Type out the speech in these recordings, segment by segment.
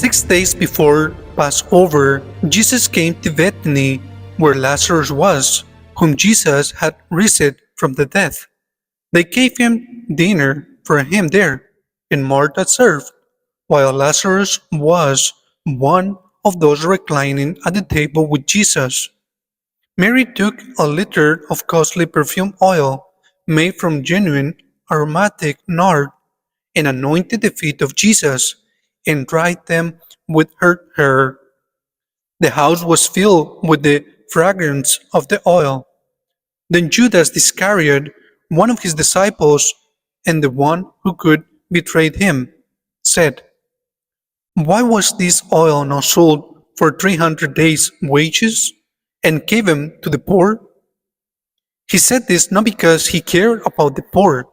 6 days before Passover, Jesus came to Bethany, where Lazarus was, whom Jesus had risen from the dead. They gave him dinner for him there, and Martha served, while Lazarus was one of those reclining at the table with Jesus. Mary took a liter of costly perfume oil made from genuine aromatic nard and anointed the feet of Jesus and dried them with her hair. The house was filled with the fragrance of the oil. Then Judas Iscariot, one of his disciples and the one who could betray him, said, "Why was this oil not sold for 300 days' wages and given to the poor?" He said this not because he cared about the poor,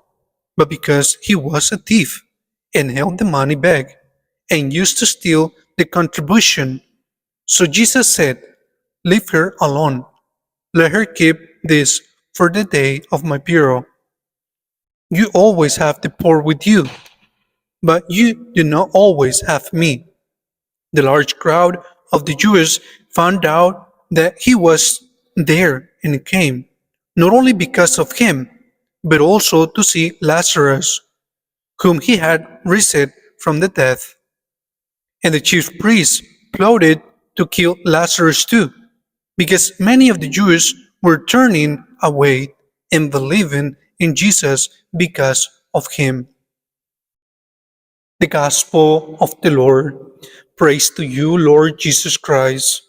but because he was a thief and held the money bag and used to steal the contribution. So Jesus said, "Leave her alone. Let her keep this for the day of my burial. You always have the poor with you, but you do not always have me." The large crowd of the Jews found out that he was there and came, not only because of him, but also to see Lazarus, whom he had risen from the dead. And the chief priests plotted to kill Lazarus too, because many of the Jews were turning away and believing in Jesus because of him. The Gospel of the Lord. Praise to you, Lord Jesus Christ.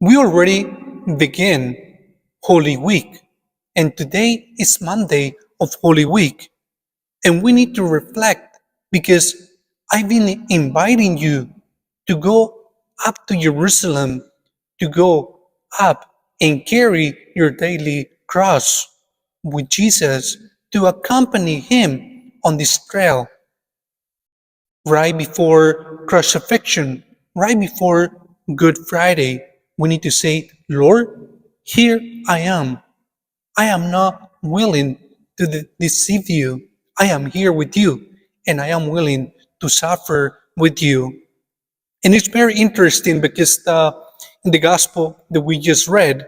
We already begin Holy Week, and today is Monday of Holy Week, and we need to reflect because I've been inviting you to go up to Jerusalem, to go up and carry your daily cross with Jesus, to accompany him on this trail. Right before crucifixion, right before Good Friday, we need to say, "Lord, here I am. I am not willing to deceive you. I am here with you, and I am willing to suffer with you." And it's very interesting because in the gospel that we just read,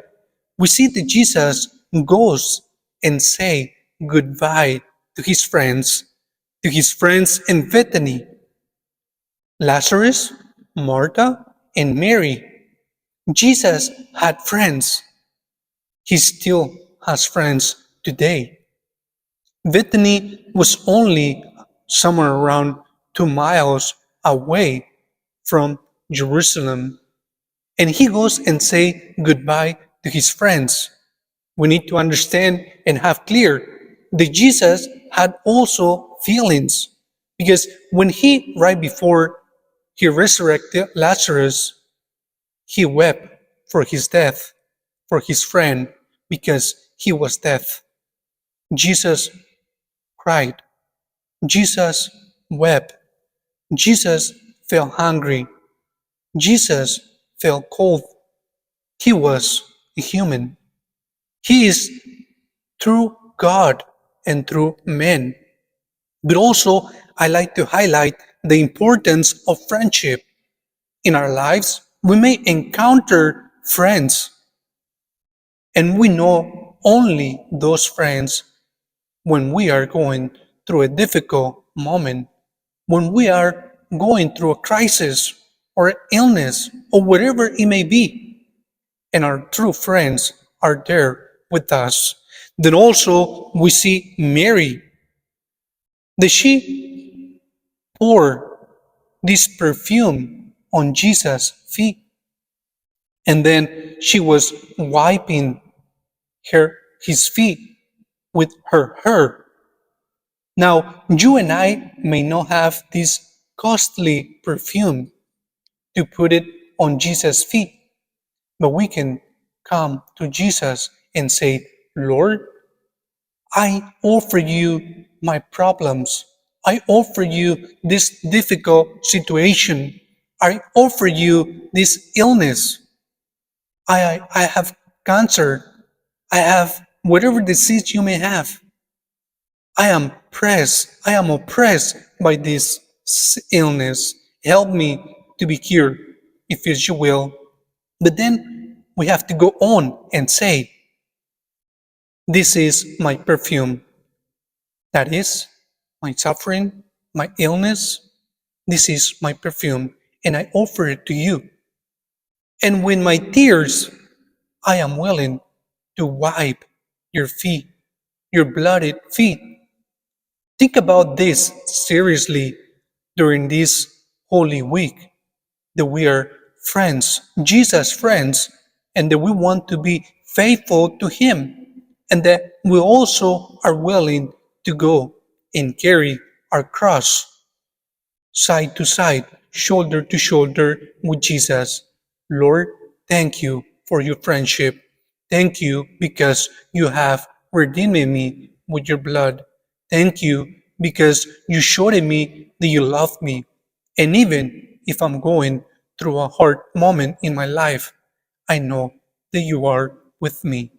we see that Jesus goes and say goodbye to his friends in Bethany, Lazarus, Martha, and Mary. Jesus had friends. He still has friends today. Bethany was only somewhere around 2 miles away from Jerusalem. And he goes and say goodbye to his friends. We need to understand and have clear that Jesus had also feelings, because when he, right before he resurrected Lazarus, he wept for his death, for his friend, because he was dead. Jesus cried. Jesus wept. Jesus felt hungry. Jesus felt cold. He was a human. He is through God and through men. But also, I like to highlight the importance of friendship. In our lives, we may encounter friends, and we know only those friends when we are going through a difficult moment, when we are going through a crisis or illness or whatever it may be, and our true friends are there with us. Then also we see Mary, that she poured this perfume on Jesus' feet, and then she was wiping his feet with her hair. Now, you and I may not have this costly perfume to put it on Jesus' feet, but we can come to Jesus and say, "Lord, I offer you my problems. I offer you this difficult situation. I offer you this illness. I have cancer. I have whatever disease you may have. I am oppressed by this illness, Help me to be cured, if it's your will. But then we have to go on and say, this is my perfume. That is my suffering, my illness. This is my perfume, and I offer it to you. And with my tears, I am willing to wipe your feet, your blooded feet. Think about this seriously during this Holy Week, that we are friends, Jesus' friends, and that we want to be faithful to Him, and that we also are willing to go and carry our cross side to side, shoulder to shoulder with Jesus. Lord, thank you for your friendship. Thank you because you have redeemed me with your blood. Thank you because you showed me that you love me. And even if I'm going through a hard moment in my life, I know that you are with me.